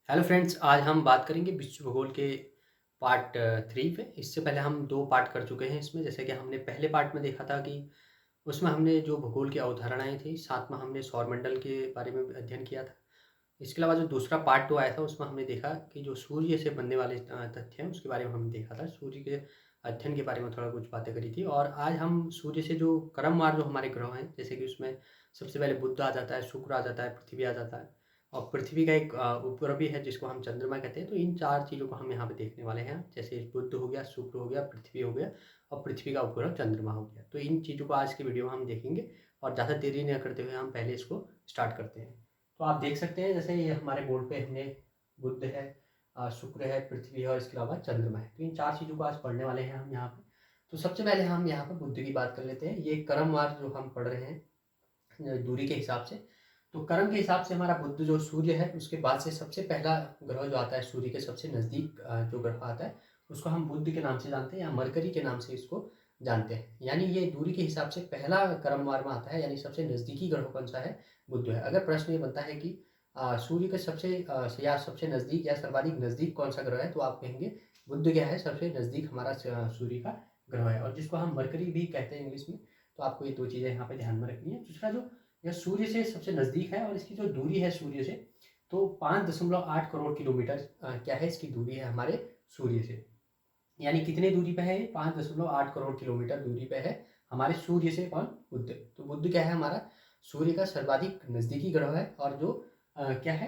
Hello friends, आज हम बात करेंगे विश्व भूगोल के पार्ट 3 पे। इससे पहले हम 2 पार्ट कर चुके हैं इसमें। जैसे कि हमने पहले पार्ट में देखा था कि उसमें हमने जो भूगोल की अवधारणाएँ थी, साथ में हमने सौरमंडल के बारे में भी अध्ययन किया था। इसके अलावा जो दूसरा पार्ट 2 आया था, उसमें हमने देखा कि जो सूर्य से बनने वाले तथ्य हैं, उसके बारे में हमने देखा था। सूर्य के अध्ययन के बारे में थोड़ा कुछ बातें करी थी और आज हम सूर्य से जो क्रमवार जो हमारे ग्रह हैं, जैसे कि उसमें सबसे पहले बुध आ जाता है, शुक्र आ जाता है, पृथ्वी आ जाता है और पृथ्वी का एक उपग्रह भी है जिसको हम चंद्रमा कहते हैं। तो इन 4 चीज़ों को हम यहाँ पे देखने वाले हैं। जैसे बुध हो गया, शुक्र हो गया, पृथ्वी हो गया और पृथ्वी का उपग्रह चंद्रमा हो गया। तो इन चीज़ों को आज की वीडियो में हम देखेंगे और ज़्यादा देरी न करते हुए हम पहले इसको स्टार्ट करते हैं। तो आप देख सकते हैं, जैसे ये हमारे बोर्ड पे हमने बुध है, शुक्र है, पृथ्वी है और इसके अलावा चंद्रमा है। तो इन 4 चीज़ों को आज पढ़ने वाले हैं हम यहाँ पे। तो सबसे पहले हम यहाँ पे बुध की बात कर लेते हैं। ये क्रमवार जो हम पढ़ रहे हैं दूरी के हिसाब से। तो कर्म के हिसाब से हमारा बुध जो सूर्य है, उसके बाद से सबसे पहला ग्रह जो आता है सूर्य के सबसे नज़दीक जो ग्रह आता है, उसको हम बुध के नाम से जानते हैं या मरकरी के नाम से इसको जानते हैं। यानी ये दूरी के हिसाब से पहला क्रमवार में आता है, यानी सबसे नज़दीकी ग्रह कौन सा है? बुध है। अगर प्रश्न ये बनता है कि सूर्य के या सबसे नज़दीक या सर्वाधिक नज़दीक कौन सा ग्रह है, तो आप कहेंगे बुध क्या है, सबसे नज़दीक हमारा सूर्य का ग्रह है और जिसको हम मरकरी भी कहते हैं इंग्लिश में। तो आपको ये 2 चीज़ें यहाँ पे ध्यान में रखनी है। दूसरा, जो यह सूर्य से सबसे नज़दीक है और इसकी जो दूरी है सूर्य से, तो 5.8 करोड़ किलोमीटर क्या है, इसकी दूरी है हमारे सूर्य से। यानी कितने दूरी पे है ये? 5.8 करोड़ किलोमीटर दूरी पे है हमारे सूर्य से। कौन? बुध। तो बुध क्या है हमारा? सूर्य का सर्वाधिक नज़दीकी ग्रह है और जो क्या है,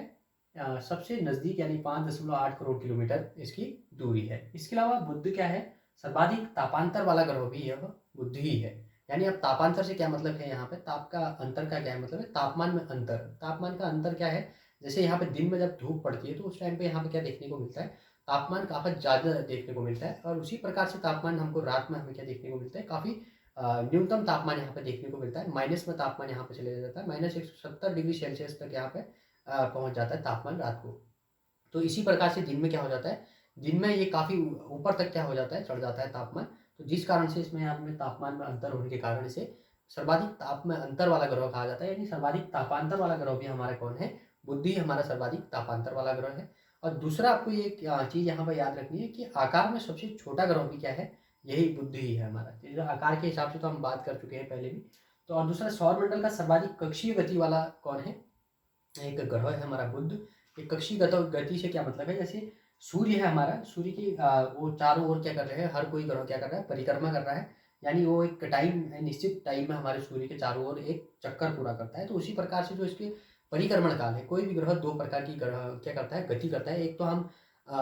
सबसे नज़दीक, यानी 5.8 करोड़ किलोमीटर इसकी दूरी है। इसके अलावा बुध क्या है? सर्वाधिक तापांतर वाला ग्रह भी यह बुध ही है। यानी अब तापांतर से क्या मतलब है? यहाँ पे ताप का अंतर का क्या है मतलब है? तापमान में अंतर। तापमान का अंतर क्या है? जैसे यहाँ पे दिन में जब धूप पड़ती है तो उस टाइम पे यहाँ पे क्या देखने को मिलता है? तापमान काफ़ी ज़्यादा देखने को मिलता है और उसी प्रकार से तापमान हमको रात में हमें क्या देखने को मिलता है? काफ़ी न्यूनतम तापमान यहाँ पे देखने को मिलता है। माइनस में तापमान यहाँ पे चले जाता है, -170 डिग्री सेल्सियस तक यहाँ पे पहुँच जाता है तापमान रात को। तो इसी प्रकार से दिन में क्या हो जाता है? दिन में ये काफ़ी ऊपर तक क्या हो जाता है? चढ़ जाता है तापमान। तो जिस कारण से इसमें यहाँ पे तापमान में अंतर होने के कारण इसे सर्वाधिक ताप में अंतर वाला ग्रह कहा जाता है। यानी सर्वाधिक तापांतर वाला ग्रह भी हमारा कौन है? बुध ही हमारा सर्वाधिक तापांतर वाला ग्रह है। और दूसरा, आपको ये चीज़ यहाँ पर याद रखनी है कि आकार में सबसे छोटा ग्रह भी क्या है? यही बुध ही है हमारा। तो आकार के हिसाब से तो हम बात कर चुके हैं पहले भी। तो और दूसरा, सौरमंडल का सर्वाधिक कक्षीय गति वाला कौन है? एक ग्रह है हमारा बुध। एक कक्षीय गति से क्या मतलब है? जैसे सूर्य है हमारा, सूर्य की वो चारों ओर क्या कर रहे हैं? हर कोई ग्रह क्या कर रहा है? परिक्रमा कर रहा है। यानी वो एक टाइम, निश्चित टाइम में हमारे सूर्य के चारों ओर एक चक्कर पूरा करता है। तो उसी प्रकार से जो इसके परिक्रमण काल है, कोई भी ग्रह 2 प्रकार की ग्रह क्या करता है? गति करता है। एक तो हम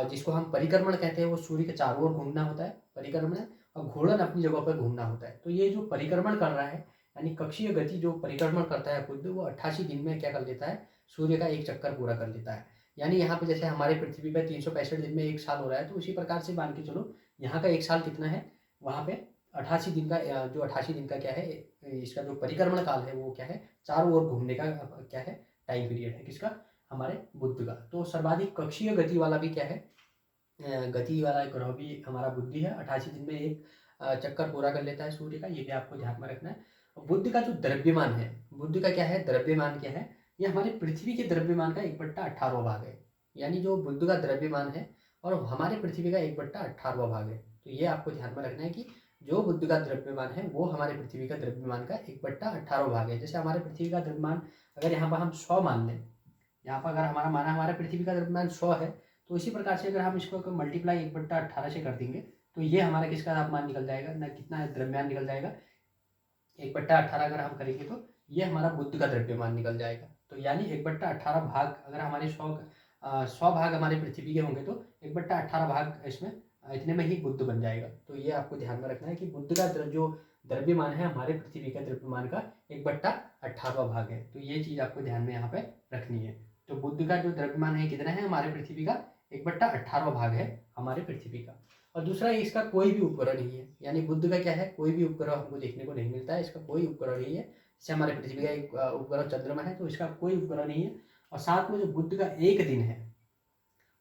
जिसको हम परिक्रमण कहते हैं, वो सूर्य के चारों ओर घूमना होता है, परिक्रमण। और घूर्णन अपनी जगह पर घूमना होता है। तो ये जो परिक्रमण कर रहा है, यानी कक्षीय गति जो परिक्रमण करता है बुध, वो 88 दिन में क्या कर लेता है? सूर्य का एक चक्कर पूरा कर लेता है। यानी यहाँ पे जैसे हमारे पृथ्वी पे 365 दिन में 1 साल हो रहा है, तो उसी प्रकार से मान के चलो यहाँ का 1 साल कितना है? वहाँ पे 88 दिन का, जो 88 दिन का क्या है, इसका जो परिक्रमण काल है वो क्या है? चारों ओर घूमने का क्या है? टाइम पीरियड है। किसका? हमारे बुध का। तो सर्वाधिक कक्षीय गति वाला भी क्या है? गति वाला ग्रह भी हमारा बुध ही है। 88 दिन में एक चक्कर पूरा कर लेता है सूर्य का। ये भी आपको ध्यान में रखना है। और बुध का जो द्रव्यमान है, बुध का क्या है? द्रव्यमान क्या है? ये हमारे पृथ्वी के द्रव्यमान का 1/18वां भाग है। यानी जो बुध का द्रव्यमान है और हमारे पृथ्वी का 1/18वां भाग है। तो ये आपको ध्यान में रखना है कि जो बुध का द्रव्यमान है वो हमारे पृथ्वी का द्रव्यमान का 1/18वां भाग है। जैसे हमारे पृथ्वी का द्रव्यमान अगर यहाँ पर हम 100 मान लें, यहाँ पर अगर हमारा माना हमारे पृथ्वी का द्रव्यमान 100 है, तो इसी प्रकार से अगर हम इसको मल्टीप्लाई 1/18 से कर देंगे, तो ये हमारा किसका तापमान निकल जाएगा? ना कितना द्रव्यमान निकल जाएगा? 1/18 अगर हम करेंगे तो ये हमारा बुध का द्रव्यमान निकल जाएगा। तो यानी 1/18 भाग, अगर हमारे 100 भाग हमारे पृथ्वी के होंगे, तो 1/18 भाग इसमें इतने में ही बुध बन जाएगा। तो ये आपको ध्यान में रखना है कि बुध का जो द्रव्यमान है हमारे पृथ्वी का द्रव्यमान का 1/18वां भाग है। तो ये चीज़ आपको ध्यान में यहाँ पे रखनी है। तो बुध का जो द्रव्यमान है कितना है? हमारे पृथ्वी का 1/18वां भाग है हमारे पृथ्वी का। और दूसरा, इसका कोई भी उपग्रह नहीं है। यानी बुध का क्या है? कोई भी उपग्रह हमको देखने को नहीं मिलता है, इसका कोई उपग्रह नहीं है। जैसे हमारे पृथ्वी का एक उपग्रह चंद्रमा है, तो इसका कोई उपग्रह नहीं है। और साथ में जो बुध का एक दिन है,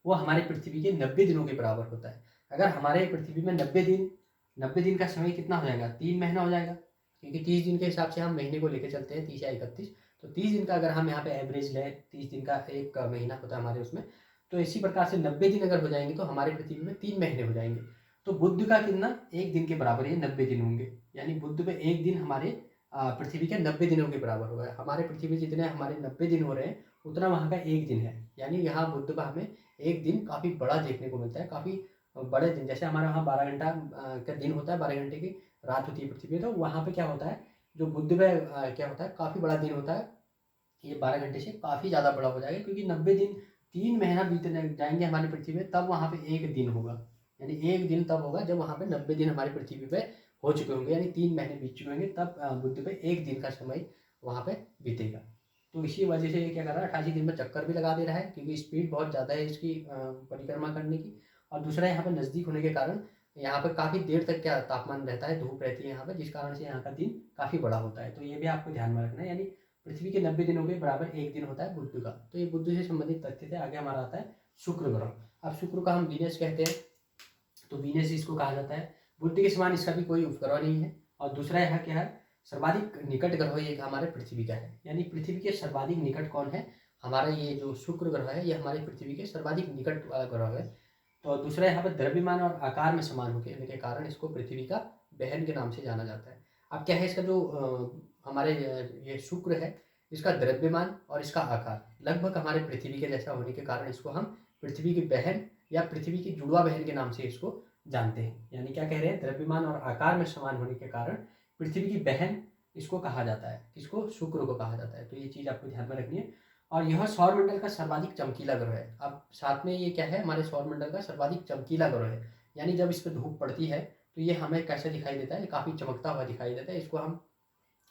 वो हमारे पृथ्वी के 90 दिनों के बराबर होता है। अगर हमारे पृथ्वी में 90 दिन का समय कितना हो जाएगा? 3 महीना हो जाएगा, क्योंकि 30 दिन के हिसाब से हम महीने को लेकर चलते हैं, 30 या 31। तो 30 दिन का अगर हम यहाँ पे एवरेज लें, 30 दिन का एक महीना होता है हमारे उसमें, तो इसी प्रकार से 90 दिन अगर हो जाएंगे तो हमारे पृथ्वी में 3 महीने हो जाएंगे। तो बुध का कितना, एक दिन के बराबर ये 90 दिन होंगे, यानी बुध पे एक दिन हमारे पृथ्वी के 90 दिनों के बराबर होगा। हमारे पृथ्वी जितने हमारे 90 दिन हो रहे हैं उतना वहाँ का एक दिन है, यानी यहाँ बुध पर हमें एक दिन काफ़ी बड़ा देखने को मिलता है, काफ़ी बड़े दिन। जैसे हमारे वहाँ 12 घंटा का दिन होता है, 12 घंटे की रात होती है पृथ्वी पे, तो वहाँ पे क्या होता है, जो बुध पे क्या होता है, काफ़ी बड़ा दिन होता है। ये 12 घंटे से काफ़ी ज़्यादा बड़ा हो जाएगा, क्योंकि 90 दिन 3 महीना बीतने जाएंगे हमारी पृथ्वी पे, तब वहाँ पे एक दिन होगा। यानी एक दिन तब होगा जब वहाँ पे 90 दिन हमारी पृथ्वी पे हो चुके होंगे, यानी 3 महीने बीत चुके होंगे, तब बुध पे एक दिन का समय वहाँ पे बीतेगा। तो इसी वजह से ये क्या कर रहा है, 88 दिन में चक्कर भी लगा दे रहा है, क्योंकि स्पीड बहुत ज़्यादा है इसकी परिक्रमा करने की। और दूसरा, यहाँ पर नज़दीक होने के कारण यहाँ पर काफ़ी देर तक क्या तापमान रहता है, धूप रहती है यहाँ पर, जिस कारण से यहाँ का दिन काफ़ी बड़ा होता है। तो ये भी आपको ध्यान में रखना है, यानी पृथ्वी के 90 दिनों के बराबर एक दिन होता है बुध का। तो ये बुध से संबंधित तथ्य थे। आगे हमारा आता है शुक्र ग्रह। अब शुक्र का हम वीनस कहते हैं, तो वीनस इसको कहा जाता है। बुध के समान इसका भी कोई उपग्रह नहीं है। और दूसरा यहाँ क्या है, सर्वाधिक निकट ग्रह ये हमारे पृथ्वी का है, यानी पृथ्वी के सर्वाधिक निकट कौन है, हमारा ये जो शुक्र ग्रह है, ये हमारे पृथ्वी के सर्वाधिक निकट वाला ग्रह है। तो दूसरा यहाँ पर द्रव्यमान और आकार में समान होने के कारण इसको पृथ्वी का बहन के नाम से जाना जाता है। अब क्या है, इसका जो हमारे ये शुक्र है, इसका द्रव्यमान और इसका आकार लगभग हमारे पृथ्वी के जैसा होने के कारण इसको हम पृथ्वी की बहन या पृथ्वी की जुड़वा बहन के नाम से इसको जानते हैं। यानी क्या कह रहे हैं, द्रव्यमान और आकार में समान होने के कारण पृथ्वी की बहन इसको कहा जाता है, किसको, शुक्र को कहा जाता है। तो ये चीज़ आपको ध्यान में रखनी है। और यह सौरमंडल का सर्वाधिक चमकीला ग्रह है। अब साथ में ये क्या है, हमारे सौरमंडल का सर्वाधिक चमकीला ग्रह है, यानी जब इस पर धूप पड़ती है तो ये हमें कैसे दिखाई देता है, काफ़ी चमकता हुआ दिखाई देता है। इसको हम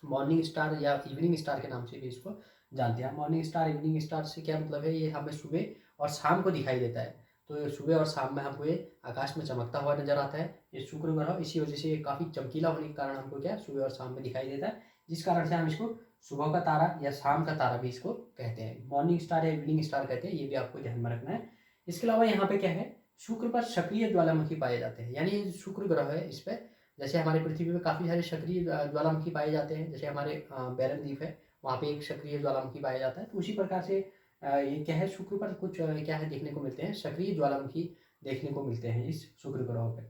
मॉर्निंग स्टार या इवनिंग स्टार के नाम से भी इसको जानते हैं। मॉर्निंग स्टार, इवनिंग स्टार से क्या मतलब है, ये हमें सुबह और शाम को दिखाई देता है। तो सुबह और शाम में हमको ये आकाश में चमकता हुआ नजर आता है, ये शुक्र ग्रह। इसी वजह से ये काफ़ी चमकीला होने के कारण हमको क्या, सुबह और शाम में दिखाई देता है, जिस कारण से हम इसको सुबह का तारा या शाम का तारा भी इसको कहते हैं, मॉर्निंग स्टार या इवनिंग स्टार कहते हैं। ये भी आपको ध्यान में रखना है। इसके अलावा यहाँ पे क्या है, शुक्र पर सक्रिय ज्वालामुखी पाए जाते हैं, यानी शुक्र ग्रह है, इस पर जैसे हमारे पृथ्वी पे काफ़ी सारे सक्रिय ज्वालामुखी पाए जाते हैं, जैसे हमारे बैरन द्वीप है, वहाँ पे एक सक्रिय ज्वालामुखी पाया जाता है। तो उसी प्रकार से ये क्या है, शुक्र पर कुछ क्या है देखने को मिलते हैं, सक्रिय ज्वालामुखी देखने को मिलते हैं इस शुक्र ग्रह पे।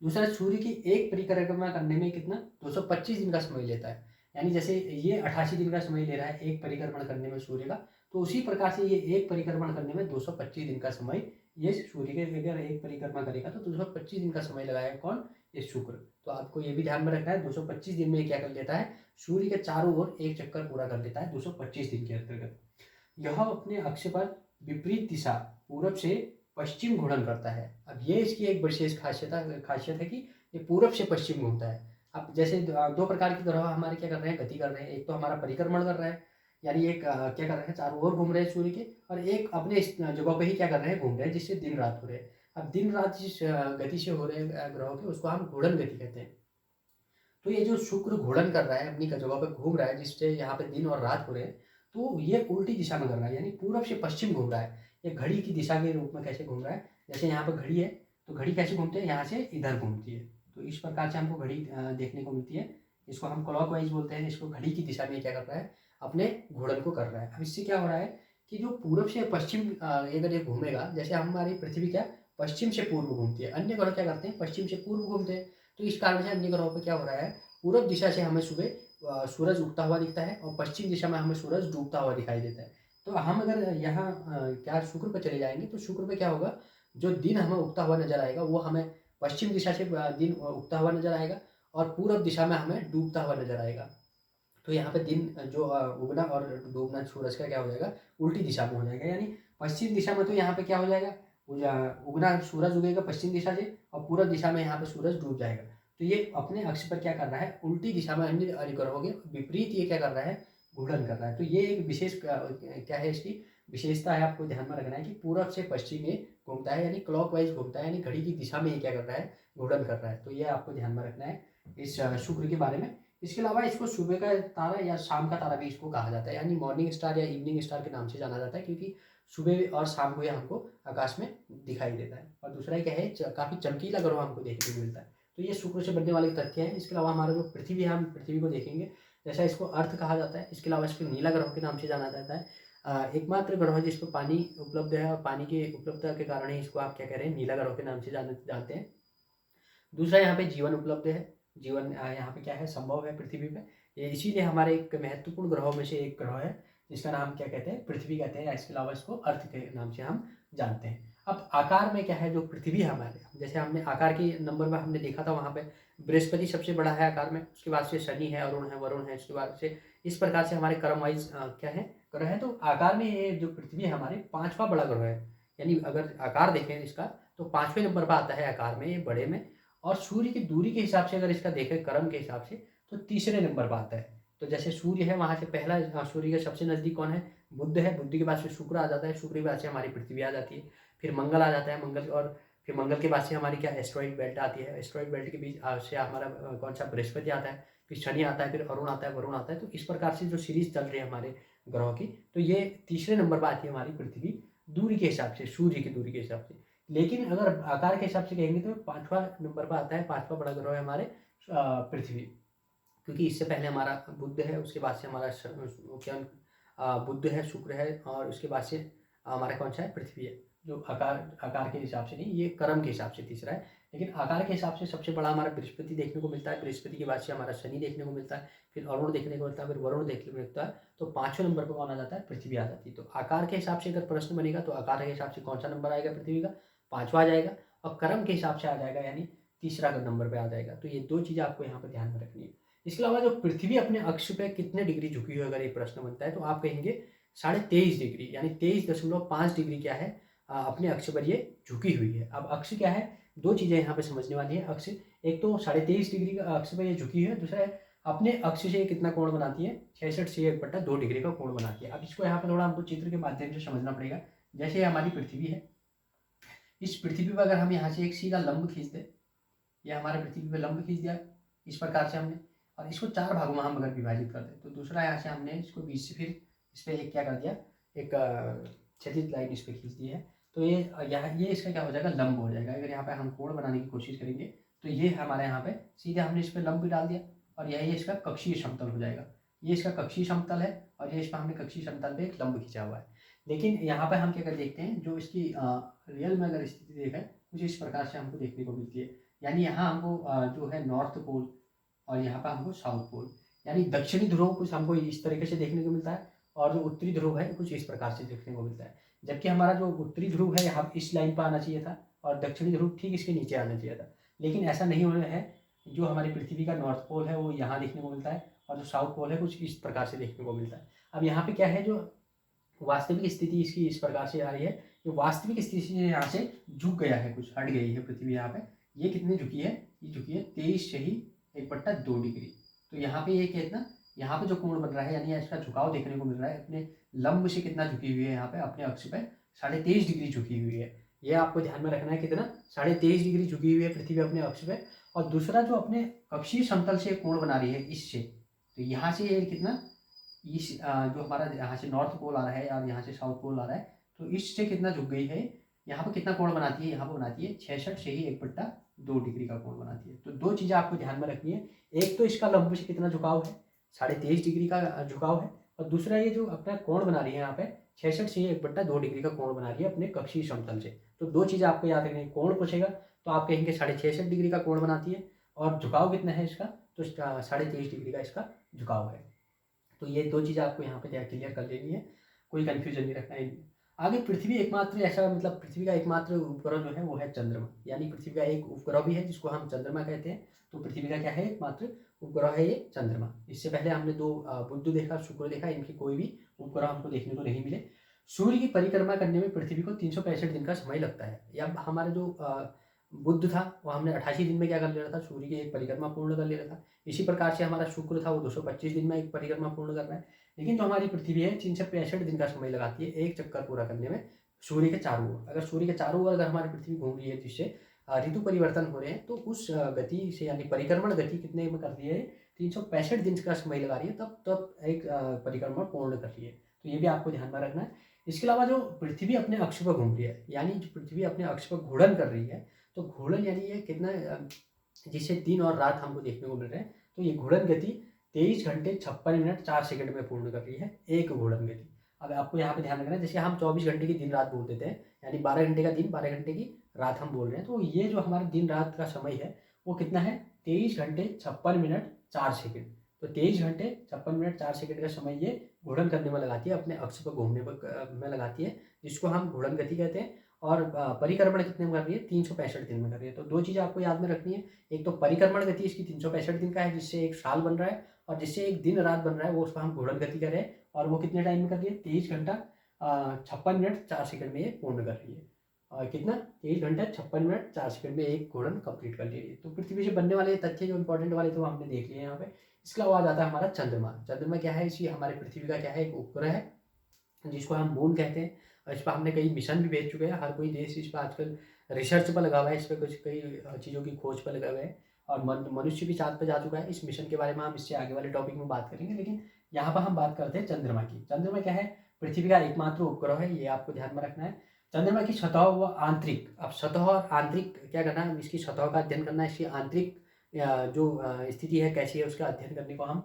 दूसरा, सूर्य की एक परिक्रमा करने में कितना, 225 दिन का समय लेता है। यानी जैसे ये 88 दिन का समय ले रहा है एक परिक्रमण करने में सूर्य का, तो उसी प्रकार से ये एक परिक्रमण करने में 225 दिन का समय, ये सूर्य के अगर एक परिक्रमा करेगा तो 225 दिन का समय लगाएगा कौन, ये शुक्र। तो आपको ये भी ध्यान में रखना है, 225 दिन में क्या कर लेता है, सूर्य के चारों ओर एक चक्कर पूरा कर लेता है 225 दिन के अंतर्गत। यह अपने अक्ष पर विपरीत दिशा पूरब से पश्चिम घूर्णन करता है। अब ये इसकी एक विशेष खासियत है कि ये पूरब से पश्चिम घूमता है। अब जैसे दो प्रकार की ग्रह हमारे क्या कर रहे हैं, गति कर रहे हैं। एक तो हमारा परिक्रमण कर रहा है, यानी एक क्या कर रहे हैं, चारों ओर घूम रहे हैं सूर्य के, और एक अपने इस जगह पे ही क्या कर रहे हैं, घूम रहे हैं, जिससे दिन रात हो रहे हैं। अब दिन रात जिस गति से हो रहे हैं ग्रहों के, उसको हम घूर्णन गति कहते हैं। तो ये जो शुक्र घूर्णन कर रहा है, अपनी जगह पे घूम रहा है, जिससे यहाँ पे दिन और रात हो रहे हैं, तो ये उल्टी दिशा में कर रहा है, यानी पूरब से पश्चिम घूम रहा है। ये घड़ी की दिशा के रूप में कैसे घूम रहा है, जैसे यहाँ पर घड़ी है, तो घड़ी कैसे घूमती है, यहाँ से इधर घूमती है। तो इस प्रकार से हमको घड़ी देखने को मिलती है। इसको हम क्लॉकवाइज बोलते हैं। इसको घड़ी की दिशा में क्या कर रहा है, अपने घूर्णन को कर रहा है। अब इससे क्या हो रहा है कि जो पूरब से पश्चिम अगर ये घूमेगा, जैसे हमारी पृथ्वी क्या पश्चिम से पूर्व घूमती है, अन्य ग्रह क्या करते हैं, पश्चिम से पूर्व घूमते हैं। तो इस कारण से अन्य ग्रहों पर क्या हो रहा है, पूरब दिशा से हमें सुबह सूरज उगता हुआ दिखता है, और पश्चिम दिशा में हमें सूरज डूबता हुआ दिखाई देता है। तो हम अगर यहाँ क्या शुक्र पर चले जाएंगे, तो शुक्र पे क्या होगा, जो दिन हमें उगता हुआ नजर आएगा वो हमें पश्चिम दिशा से दिन उगता हुआ नजर आएगा, और पूरब दिशा में हमें डूबता हुआ नजर आएगा। तो यहाँ पे दिन जो उगना और डूबना सूरज का क्या हो जाएगा, उल्टी दिशा में हो जाएगा। यानी पश्चिम दिशा में तो यहाँ पे क्या हो जाएगा, उगना सूरज उगेगा पश्चिम दिशा से, और पूरब दिशा में यहाँ पे सूरज डूब जाएगा। तो ये अपने अक्ष पर क्या कर रहा है, उल्टी दिशा में अन्य ग्रहों के विपरीत ये क्या कर रहा है, घूर्णन कर रहा है। तो ये एक विशेष क्या है, इसकी विशेषता है, आपको ध्यान में रखना है कि पूरब से पश्चिम में घूमता है, यानी क्लॉकवाइज घूमता है, यानी घड़ी की दिशा में ये क्या कर रहा है, घूर्णन कर रहा है। तो ये आपको ध्यान में रखना है इस शुक्र के बारे में। इसके अलावा इसको सुबह का तारा या शाम का तारा भी इसको कहा जाता है, यानी मॉर्निंग स्टार या इवनिंग स्टार के नाम से जाना जाता है, क्योंकि सुबह और शाम को ये हमको आकाश में दिखाई देता है। और दूसरा क्या है, काफ़ी चमकीला ग्रह हमको देखने को मिलता है। तो ये शुक्र से बनने वाले तथ्य हैं। इसके अलावा हमारा जो पृथ्वी है, हम पृथ्वी को देखेंगे, जैसा इसको अर्थ कहा जाता है। इसके अलावा इसको नीला ग्रह के नाम से जाना जाता है। एकमात्र ग्रह है जिस पर पानी उपलब्ध है, और पानी की उपलब्धता के कारण ही इसको आप क्या कह रहे हैं, नीला ग्रह के नाम से जानते हैं। दूसरा, यहाँ पे जीवन उपलब्ध है। जीवन यहाँ पे क्या है, संभव है पृथ्वी पे। ये इसीलिए हमारे एक महत्वपूर्ण ग्रहों में से एक ग्रह है जिसका नाम क्या कहते हैं, पृथ्वी कहते हैं, या इसके अलावा इसको अर्थ के नाम से हम जानते हैं। अब आकार में क्या है, जो पृथ्वी है हमारे, जैसे हमने आकार के नंबर में हमने देखा था, वहाँ पे बृहस्पति सबसे बड़ा है आकार में, उसके बाद से शनि है, अरुण है, वरुण है, उसके बाद से इस प्रकार से हमारे क्रम वाइज क्या है, ग्रह है। तो आकार में ये जो पृथ्वी है हमारे 5वां बड़ा ग्रह है, यानी अगर आकार देखें इसका तो 5वें नंबर पर आता है आकार में, ये बड़े में। और सूर्य की दूरी के हिसाब से अगर इसका देखें क्रम के हिसाब से, तो तीसरे नंबर पर आता है। तो जैसे सूर्य है, वहाँ से पहला सूर्य के सबसे नज़दीक कौन है, बुध है। बुध के बाद से शुक्र आ जाता है, शुक्र के बाद से हमारी पृथ्वी आ जाती है, फिर मंगल आ जाता है, मंगल, और फिर मंगल के बाद से हमारी क्या एस्ट्रॉइड बेल्ट आती है, एस्ट्रॉइड बेल्ट के बीच से हमारा कौन सा, बृहस्पति आता है, फिर शनि आता है, फिर अरुण आता है, वरुण आता है। तो इस प्रकार से जो सीरीज चल रही है हमारे ग्रहों की, तो ये तीसरे नंबर पर आती है हमारी पृथ्वी, दूरी के हिसाब से, सूर्य की दूरी के हिसाब से। लेकिन अगर आकार के हिसाब से कहेंगे तो 5वां नंबर पर आता है, 5वां बड़ा ग्रह है हमारे पृथ्वी, क्योंकि इससे पहले हमारा बुध है, उसके बाद से हमारा क्या बुध है, शुक्र है, और उसके बाद से हमारा कौन सा है, पृथ्वी है। जो आकार के हिसाब से नहीं, ये क्रम के हिसाब से तीसरा है। लेकिन आकार के हिसाब से सबसे बड़ा हमारा बृहस्पति देखने को मिलता है, बृहस्पति के बाद से हमारा शनि देखने को मिलता है, फिर अरुण देखने को मिलता है, फिर वरुण देखने को मिलता है। तो 5वें नंबर पर कौन आ जाता है, पृथ्वी आ जाती है। तो आकार के हिसाब से अगर प्रश्न बनेगा तो आकार के हिसाब से कौन सा नंबर आएगा, पृथ्वी का 5वां आ जाएगा, और क्रम के हिसाब से आ जाएगा, यानी तीसरा नंबर पर आ जाएगा। तो ये दो चीज़ें आपको यहाँ पर ध्यान में रखनी है। इसके अलावा जो पृथ्वी अपने अक्ष पे कितने डिग्री झुकी हुई है, अगर ये प्रश्न बनता है तो आप कहेंगे 23.5 डिग्री, यानी 23.5 डिग्री क्या है, अपने अक्ष पर ये झुकी हुई है। अब अक्ष क्या है, दो चीज़ें यहाँ पे समझने वाली है। अक्ष, एक तो 23.5 डिग्री का अक्ष पर ये झुकी है, दूसरा है अपने अक्ष से कितना कोण बनाती है, 66 से 1/2 डिग्री का कोण बनाती है। अब इसको यहाँ पे थोड़ा हमको चित्र के माध्यम से समझना पड़ेगा। जैसे हमारी पृथ्वी है, इस पृथ्वी पर अगर हम यहाँ से एक सीधा लंब खींच दें, यह हमारे पृथ्वी पे लंब खींच दिया इस प्रकार से हमने, और इसको 4 भागों में हम अगर विभाजित कर दें, तो दूसरा यहाँ से हमने इसको बीच से फिर इस पर एक क्या कर दिया, एक क्षैतिज लाइन इस पर खींच दी है। तो ये यहाँ, ये इसका क्या हो जाएगा, लंब हो जाएगा। अगर यहाँ पे हम कोण बनाने की कोशिश करेंगे तो ये हमारे यहाँ पे सीधे हमने इस पर लंब भी डाल दिया, और यही इसका कक्षीय समतल हो जाएगा। ये इसका कक्षीय समतल है, और ये इस पर हमने कक्षीय समतल पे एक लंब खींचा हुआ है। लेकिन यहाँ पे हम क्या कर देखते हैं, जो इसकी रियल में अगर स्थिति देखें, कुछ इस प्रकार से हमको देखने को मिलती है। यानी यहाँ हमको जो है नॉर्थ पोल, और यहाँ पर हमको साउथ पोल, यानी दक्षिणी ध्रुव कुछ हमको इस तरीके से देखने को मिलता है, और जो उत्तरी ध्रुव है कुछ इस प्रकार से देखने को मिलता है। जबकि हमारा जो उत्तरी ध्रुव है यहाँ इस लाइन पर आना चाहिए था, और दक्षिणी ध्रुव ठीक इसके नीचे आना चाहिए था। लेकिन ऐसा नहीं हो रहा है। जो हमारी पृथ्वी का नॉर्थ पोल है वो यहाँ देखने को मिलता है, और जो साउथ पोल है कुछ इस प्रकार से देखने को मिलता है। अब यहाँ पे क्या है, जो वास्तविक स्थिति इसकी इस प्रकार से आ रही है, जो वास्तविक स्थिति से यहाँ से झुक गया है, कुछ हट गई है पृथ्वी। यहाँ पे ये कितनी झुकी है, ये झुकी है 23 से ही 1/2 डिग्री। तो यहाँ पे ये कितना, यहाँ पे जो कोण बन रहा है, यानी इसका झुकाव देखने को मिल रहा है, अपने लंब से कितना झुकी हुई है, यहाँ पे अपने अक्ष पे 23.5 डिग्री झुकी हुई है। ये आपको ध्यान में रखना है, कितना 23.5 डिग्री झुकी हुई है पृथ्वी अपने अक्ष पे। और दूसरा, जो अपने कक्षीय समतल से कोण बना रही है इससे, तो यहाँ से ये कितना, इस जो हमारा यहाँ से नॉर्थ पोल आ रहा है और यहाँ से साउथ पोल आ रहा है, तो इससे कितना झुक गई है, यहाँ पर कितना कोण बनाती है, यहाँ पर बनाती है 66 से ही 1/2 डिग्री का कोण बनाती है। तो दो चीज़ें आपको ध्यान में रखनी है, एक तो इसका लंब से कितना झुकाव है, 23.5 डिग्री का झुकाव है, और दूसरा ये जो अपना कोण बना रही है यहाँ पे 66 से 1/2 डिग्री का कोण बना रही है अपने कक्षीय समतल से। तो दो चीज़ें आपको याद रखनी है। कोण पूछेगा तो आप कहेंगे 66.5 डिग्री का कोण बनाती है, और झुकाव कितना है इसका, तो 23.5 डिग्री का इसका झुकाव है। तो ये दो चीज़ें आपको यहाँ पे क्लियर कर लेनी है, कोई कन्फ्यूजन नहीं रखना है। आगे पृथ्वी एकमात्र ऐसा, मतलब पृथ्वी का एकमात्र उपग्रह जो है वो है चंद्रमा, यानी पृथ्वी का एक उपग्रह भी है जिसको हम चंद्रमा कहते हैं। तो पृथ्वी का क्या है, एकमात्र उपग्रह है ये चंद्रमा। इससे पहले हमने 2 बुध देखा, शुक्र देखा, इनके कोई भी उपग्रह हमको देखने को नहीं मिले। सूर्य की परिक्रमा करने में पृथ्वी को 365 दिन का समय लगता है। या हमारा जो बुध था वो हमने 88 दिन में क्या कर ले रहा था, सूर्य की एक परिक्रमा पूर्ण कर ले रहा था। इसी प्रकार से हमारा शुक्र था, वो 225 दिन में एक परिक्रमा पूर्ण कर रहा है। लेकिन जो हमारी पृथ्वी है 365 दिन का समय लगाती है एक चक्कर पूरा करने में सूर्य के चारों ओर। अगर सूर्य के चारों ओर अगर हमारी पृथ्वी घूम रही है, जिससे ऋतु परिवर्तन हो रहे हैं, तो उस गति से, यानी परिक्रमण गति कितने में कर रही है, 365 दिन का समय लगा रही है, तब एक परिक्रमा पूर्ण कर रही है। तो ये भी आपको ध्यान में रखना है। इसके अलावा जो पृथ्वी अपने अक्ष पर घूम रही है, यानी जो पृथ्वी अपने अक्ष पर घूर्णन कर रही है, तो घूर्णन यानी ये कितना, जिससे दिन और रात हमको देखने को मिल रहे हैं, तो ये घूर्णन गति 23 घंटे 56 मिनट 4 सेकंड में पूर्ण कर रही है, एक घूर्णन गति। अब आपको यहाँ पे ध्यान रखना है, जैसे हम 24 घंटे की दिन रात बोल देते हैं, यानी 12 घंटे का दिन 12 घंटे की रात हम बोल रहे हैं, तो ये जो हमारा दिन रात का समय है वो कितना है, 23 घंटे 56 मिनट 4 सेकंड। तो 23 घंटे 56 मिनट 4 सेकंड का समय ये घूर्णन करने में लगाती है, अपने अक्ष पर घूमने में लगाती है, जिसको हम घूर्णन गति कहते हैं। और परिक्रमण कितने में कर रही है, 365 दिन में कर रही है। तो दो चीज़ें आपको याद में रखनी है, एक तो परिक्रमण गति इसकी 365 दिन का है, जिससे एक साल बन रहा है, और जिससे एक दिन रात बन रहा है वो उसको हम घूर्णन गति कर रहे हैं, और वो कितने टाइम में कर रही है, 23 घंटा 56 मिनट 4 सेकंड में ये पूर्ण कर रही है। और कितना, 23 घंटा 56 मिनट 4 सेकंड में एक घूर्णन कंप्लीट कर रही है। तो पृथ्वी से बनने वाले तथ्य जो इंपॉर्टेंट वाले थे वो हमने देख लिए यहाँ पे। इसके अलावा आ जाता है हमारा चंद्रमा। चंद्रमा क्या है, इसी हमारे पृथ्वी का क्या है, एक उपग्रह है, जिसको हम मून कहते हैं। और इस पर हमने कई मिशन भी भेज चुके हैं, हर कोई देश इस पर आजकल रिसर्च पर लगा हुआ है, इस पर कुछ कई चीज़ों की खोज पर लगा हुआ है, और मनुष्य भी चाँद पर जा चुका है। इस मिशन के बारे में हम इससे आगे वाले टॉपिक में बात करेंगे, लेकिन यहाँ पर हम बात करते हैं चंद्रमा की। चंद्रमा क्या है, पृथ्वी का एकमात्र उपग्रह है, ये आपको ध्यान में रखना है। चंद्रमा की सतह व आंतरिक, अब सतह और आंतरिक क्या करना है, इसकी सतह का अध्ययन करना है, इसकी आंतरिक जो स्थिति है कैसी है उसका अध्ययन करने को हम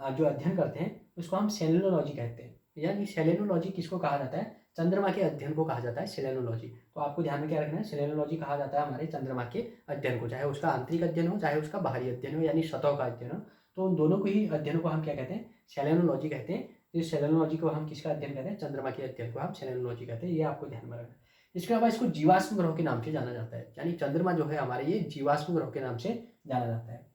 जो अध्ययन करते हैं उसको हम सेलेनोलॉजी कहते हैं। यानी सेलेनोलॉजी किसको कहा जाता है, चंद्रमा के अध्ययन को कहा जाता है सेलेनोलॉजी। तो आपको ध्यान में क्या रखना है, सेलेनोलॉजी कहा जाता है हमारे चंद्रमा के अध्ययन को, चाहे उसका आंतरिक अध्ययन हो चाहे उसका बाहरी अध्ययन हो, यानी सतह का अध्ययन हो, तो उन दोनों को ही अध्ययन को हम क्या कहते हैं, सेलेनोलॉजी कहते हैं। इस सेलेनोलॉजी को हम किसका अध्ययन कहते हैं, चंद्रमा के अध्ययन को हम सेलेनोलॉजी कहते हैं, ये आपको ध्यान में रखना है। इसके अलावा इसको जीवाश्म ग्रह के नाम से जाना जाता है, यानी चंद्रमा जो है हमारे ये जीवाश्म ग्रह के नाम से जाना जाता है।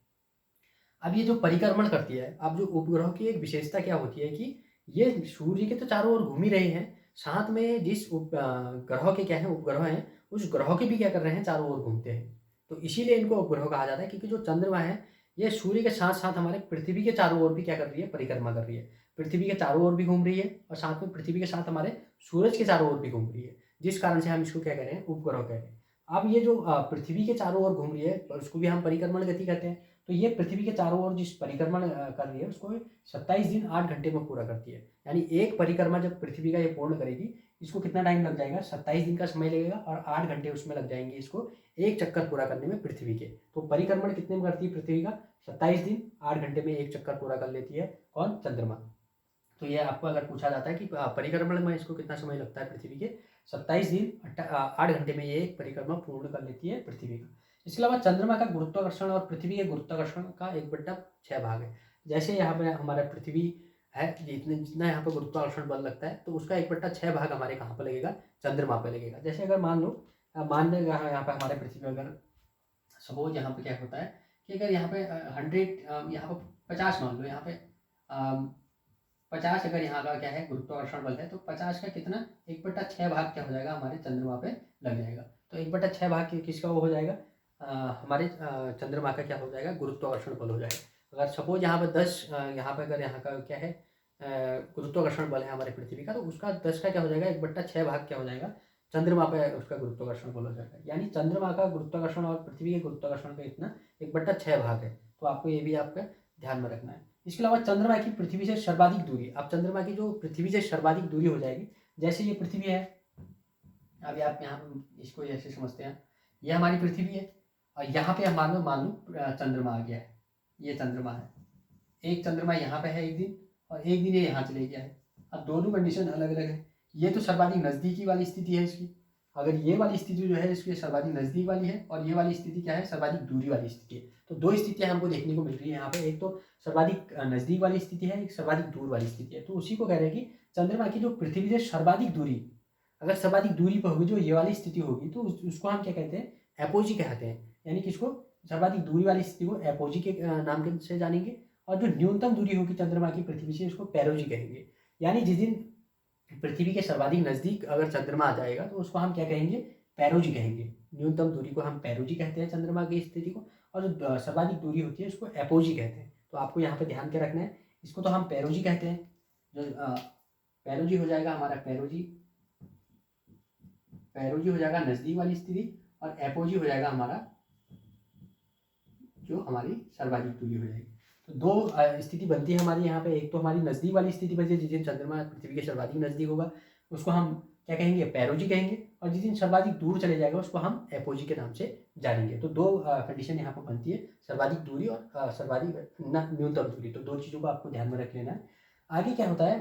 अब ये जो परिक्रमण करती है, अब जो उपग्रह की एक विशेषता क्या होती है कि ये सूर्य के तो चारों ओर घूम ही रहे हैं, साथ में जिस ग्रह के क्या है उपग्रह हैं, उस ग्रह के भी क्या कर रहे हैं, चारों ओर घूमते हैं। तो इसीलिए इनको उपग्रह कहा जाता है, क्योंकि जो चंद्रमा है ये सूर्य के साथ साथ हमारे पृथ्वी के चारों ओर भी क्या कर रही है, परिक्रमा कर रही है। पृथ्वी के चारों ओर भी घूम रही है, और साथ में पृथ्वी के साथ हमारे सूरज के चारों ओर भी घूम रही है, जिस कारण से हम इसको क्या कह रहे हैं, उपग्रह कह रहे हैं। अब ये जो पृथ्वी के चारों ओर घूम रही है उसको भी हम परिक्रमण गति कहते हैं। तो ये पृथ्वी के चारों ओर जिस परिक्रमण कर रही है उसको 27 दिन 8 घंटे में पूरा करती है। यानी एक परिक्रमा जब पृथ्वी का ये पूर्ण करेगी, इसको कितना टाइम लग जाएगा, 27 दिन का समय लगेगा, और 8 घंटे उसमें लग जाएंगे इसको एक चक्कर पूरा करने में पृथ्वी के। तो परिक्रमण कितने में करती है पृथ्वी का, 27 दिन 8 घंटे में एक चक्कर पूरा कर लेती है कौन, चंद्रमा। तो ये आपको अगर पूछा जाता है कि परिक्रमण में इसको कितना समय लगता है पृथ्वी के, 27 दिन 8 घंटे में ये एक परिक्रमा पूर्ण कर लेती है पृथ्वी का। इसके अलावा चंद्रमा का गुरुत्वाकर्षण और पृथ्वी के गुरुत्वाकर्षण का 1/6 भाग है। जैसे यहाँ पे हमारा पृथ्वी है, जितना यहाँ पे गुरुत्वाकर्षण बल लगता है, तो उसका 1/6 भाग हमारे कहाँ पर लगेगा, चंद्रमा पे लगेगा। जैसे अगर मान लो यहाँ पे हमारे पृथ्वी में अगर सपोज यहाँ पे क्या होता है कि अगर यहाँ पे 100 यहाँ पे 50 मान लो, यहाँ पे 50 अगर यहाँ का क्या है गुरुत्वाकर्षण बल है, तो 50 का कितना 1/6 भाग क्या हो जाएगा, हमारे चंद्रमा पे लग जाएगा। तो 1/6 भाग किसका वो हो जाएगा, हमारे चंद्रमा का क्या हो जाएगा, गुरुत्वाकर्षण बल हो जाएगा। अगर सपोज यहाँ पे 10 यहाँ पे अगर यहाँ का क्या है गुरुत्वाकर्षण बल है हमारे पृथ्वी का, तो उसका 10 का क्या हो जाएगा, 1/6 भाग क्या हो जाएगा, चंद्रमा पे उसका गुरुत्वाकर्षण बल हो जाएगा। यानी चंद्रमा का गुरुत्वाकर्षण और पृथ्वी के गुरुत्वाकर्षण का इतना 1/6 भाग है। तो आपको ये भी आपका ध्यान में रखना है। इसके अलावा चंद्रमा की पृथ्वी से सर्वाधिक दूरी, अब चंद्रमा की जो पृथ्वी से सर्वाधिक दूरी हो जाएगी, जैसे ये पृथ्वी है, अभी आप यहाँ इसको ऐसे समझते हैं, ये हमारी पृथ्वी है, और यहाँ पे मान लो चंद्रमा आ गया है, ये चंद्रमा है, एक चंद्रमा यहाँ पे है एक दिन, और एक दिन ये यहाँ चले गया है। अब दोनों कंडीशन अलग अलग है। ये तो सर्वाधिक नज़दीकी वाली स्थिति है इसकी, अगर ये वाली स्थिति जो है इसकी सर्वाधिक नज़दीक वाली है, और ये वाली स्थिति क्या है, सर्वाधिक दूरी वाली स्थिति है। तो दो स्थितियाँ हमको देखने को मिल रही है यहाँ पे, एक तो सर्वाधिक नज़दीक वाली स्थिति है, एक सर्वाधिक दूर वाली स्थिति है। तो उसी को कह रहे हैं कि चंद्रमा की जो पृथ्वी से सर्वाधिक दूरी, अगर सर्वाधिक दूरी पर होगी जो ये वाली स्थिति होगी, तो उसको हम क्या कहते हैं, एपोजी कहते हैं। यानी किसको, सर्वाधिक दूरी वाली स्थिति को एपोजी के नाम के से जानेंगे, और जो न्यूनतम दूरी होगी चंद्रमा की पृथ्वी से, उसको पेरोजी कहेंगे। यानी जिस दिन पृथ्वी के सर्वाधिक नज़दीक अगर चंद्रमा आ जाएगा, तो उसको हम क्या कहेंगे, पेरोजी कहेंगे। न्यूनतम दूरी को हम पेरोजी कहते हैं चंद्रमा की स्थिति को, और जो सर्वाधिक दूरी होती है उसको एपोजी कहते हैं। तो आपको यहाँ पे ध्यान क्या रखना है, इसको तो हम पेरोजी कहते हैं, जो पेरोजी हो जाएगा हमारा पेरोजी हो जाएगा नज़दीक वाली स्थिति, और एपोजी हो जाएगा हमारा जो हमारी सर्वाधिक दूरी हो जाएगी। तो दो स्थिति बनती है हमारी यहाँ पे, एक तो हमारी नज़दीक वाली स्थिति बची जिस दिन चंद्रमा पृथ्वी के सर्वाधिक नज़दीक होगा, उसको हम क्या कहेंगे, पेरोजी कहेंगे, और जिस दिन सर्वाधिक दूर चले जाएगा उसको हम एपोजी के नाम से जानेंगे। तो दो कंडीशन यहाँ पर बनती है, सर्वाधिक दूरी और सर्वाधिक न्यूनतम दूरी। तो दो चीज़ों को आपको ध्यान में रख लेना है। आगे क्या होता है,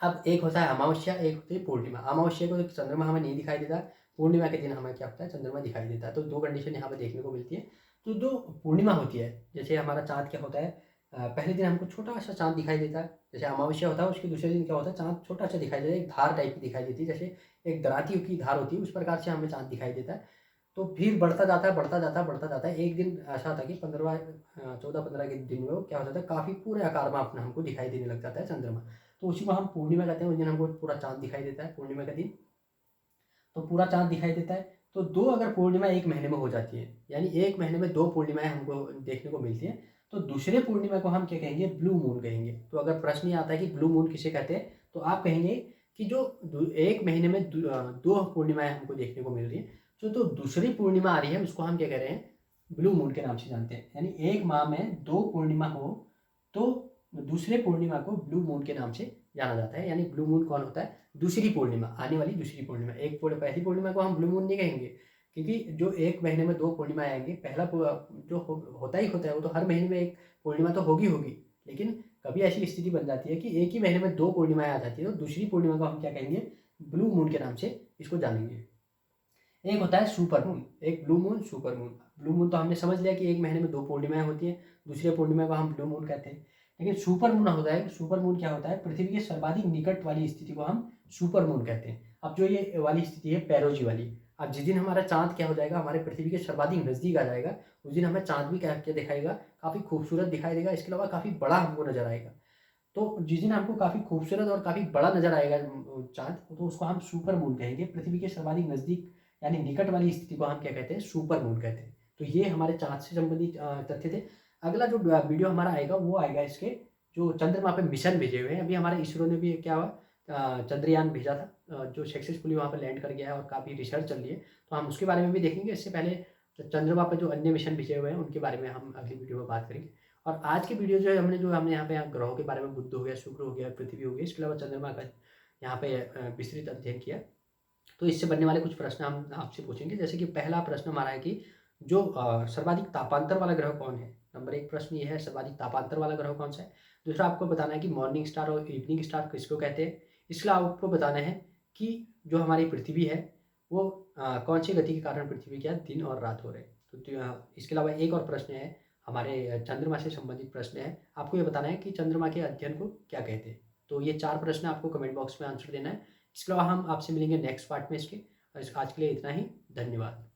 अब एक होता है अमावस्या, एक होती है पूर्णिमा। अमावस्या को तो चंद्रमा हमें नहीं दिखाई देता, पूर्णिमा के दिन हमें क्या होता है, चंद्रमा दिखाई देता है। तो 2 कंडीशन यहाँ पे देखने को मिलती है। तो जो पूर्णिमा होती है, जैसे हमारा चाँद क्या होता है, पहले दिन हमको छोटा-सा चाँद दिखाई देता है। जैसे अमावस्या होता है, उसके दूसरे दिन क्या होता है, चाँद छोटा-सा दिखाई देता है, एक धार टाइप की दिखाई देती है, जैसे एक दराती की धार होती है, उस प्रकार से हमें चाँद दिखाई देता है। तो फिर बढ़ता जाता है, बढ़ता जाता है, बढ़ता जाता है। एक दिन ऐसा था कि 14-15 के दिन में वो क्या हो जाता है, काफ़ी पूरे आकार में अपना हमको दिखाई देने लग जाता है चंद्रमा। तो उसी को हम पूर्णिमा कहते हैं, उस दिन हमको पूरा चाँद दिखाई देता है, पूर्णिमा का दिन। तो पूरा चाँद दिखाई देता है। तो 2 अगर पूर्णिमा 1 महीने में हो जाती है, यानी 1 महीने में 2 पूर्णिमाएँ हमको देखने को मिलती हैं, तो दूसरे पूर्णिमा को हम क्या कहेंगे, ब्लू मून कहेंगे। तो अगर प्रश्न ये आता है कि ब्लू मून किसे कहते हैं, तो आप कहेंगे कि जो 1 महीने में 2 पूर्णिमाएँ हमको देखने को मिल रही हैं, जो दूसरी पूर्णिमा आ रही है उसको हम क्या कह रहे हैं, ब्लू मून के नाम से जानते हैं। यानी 1 माह में 2 पूर्णिमा हो, तो दूसरे पूर्णिमा को ब्लू मून के नाम से जाना जाता है। यानी ब्लू मून कौन होता है, दूसरी पूर्णिमा, आने वाली दूसरी पूर्णिमा। पहली पूर्णिमा को हम ब्लू मून नहीं कहेंगे, क्योंकि जो 1 महीने में 2 पूर्णिमा आएँगी, पहला जो होता ही होता है, वो तो हर महीने में 1 पूर्णिमा तो होगी। लेकिन कभी ऐसी स्थिति बन जाती है कि एक ही महीने में 2 पूर्णिमाएँ आ जाती है, तो दूसरी पूर्णिमा को हम क्या कहेंगे, ब्लू मून के नाम से इसको जानेंगे। एक होता है सुपर मून, एक blue moon, super moon. Blue moon तो हमने समझ लिया कि 1 महीने में 2 पूर्णिमाएँ होती हैं, दूसरे पूर्णिमा को हम ब्लू मून कहते हैं। लेकिन सुपर मून होता है, सुपर मून क्या होता है, पृथ्वी के सर्वाधिक निकट वाली स्थिति को हम सुपर मून कहते हैं। अब जो ये वाली स्थिति है पेरोजी वाली, अब जिस दिन हमारा चाँद क्या हो जाएगा, हमारे पृथ्वी के सर्वाधिक नज़दीक आ जाएगा, उस दिन हमें चाँद भी क्या दिखाएगा, काफ़ी खूबसूरत दिखाई देगा, इसके अलावा काफ़ी बड़ा हमको नज़र आएगा। तो जिस दिन हमको काफ़ी खूबसूरत और काफ़ी बड़ा नज़र आएगा चाँद, तो उसको हम सुपर मून कहेंगे। पृथ्वी के सर्वाधिक नज़दीक यानी निकट वाली स्थिति को हम क्या कहते हैं, सुपर मून कहते हैं। तो ये हमारे चाँद से संबंधित तथ्य थे। अगला जो वीडियो हमारा आएगा वो आएगा इसके, जो चंद्रमा पे मिशन भेजे हुए हैं। अभी हमारे इसरो ने भी क्या हुआ, चंद्रयान भेजा था, जो सक्सेसफुली वहाँ पे लैंड कर गया है और काफ़ी रिसर्च चल रही है। तो हम उसके बारे में भी देखेंगे। इससे पहले चंद्रमा पे जो अन्य मिशन भेजे हुए हैं उनके बारे में हम अगली वीडियो में बात करेंगे। और आज की वीडियो जो है, हमने यहाँ पे ग्रहों के बारे में, बुध हो गया, शुक्र हो गया, पृथ्वी हो गई, इसके अलावा चंद्रमा का यहाँ पे विस्तृत अध्ययन किया। तो इससे बनने वाले कुछ प्रश्न हम आपसे पूछेंगे। जैसे कि पहला प्रश्न हमारा है कि जो सर्वाधिक तापांतर वाला ग्रह कौन है। नंबर 1 प्रश्न ये है, सर्वाधिक तापांतर वाला ग्रह कौन सा है। दूसरा आपको बताना है कि मॉर्निंग स्टार और इवनिंग स्टार किसको कहते हैं। इसके अलावा आपको बताना है कि जो हमारी पृथ्वी है वो कौन सी गति के कारण पृथ्वी क्या दिन और रात हो रहे हैं। तो इसके अलावा एक और प्रश्न है, हमारे चंद्रमा से संबंधित प्रश्न है। आपको ये बताना है कि चंद्रमा के अध्ययन को क्या कहते हैं। तो ये 4 प्रश्न आपको कमेंट बॉक्स में आंसर देना है। इसके अलावा हम आपसे मिलेंगे नेक्स्ट पार्ट में इसके। आज के लिए इतना ही, धन्यवाद।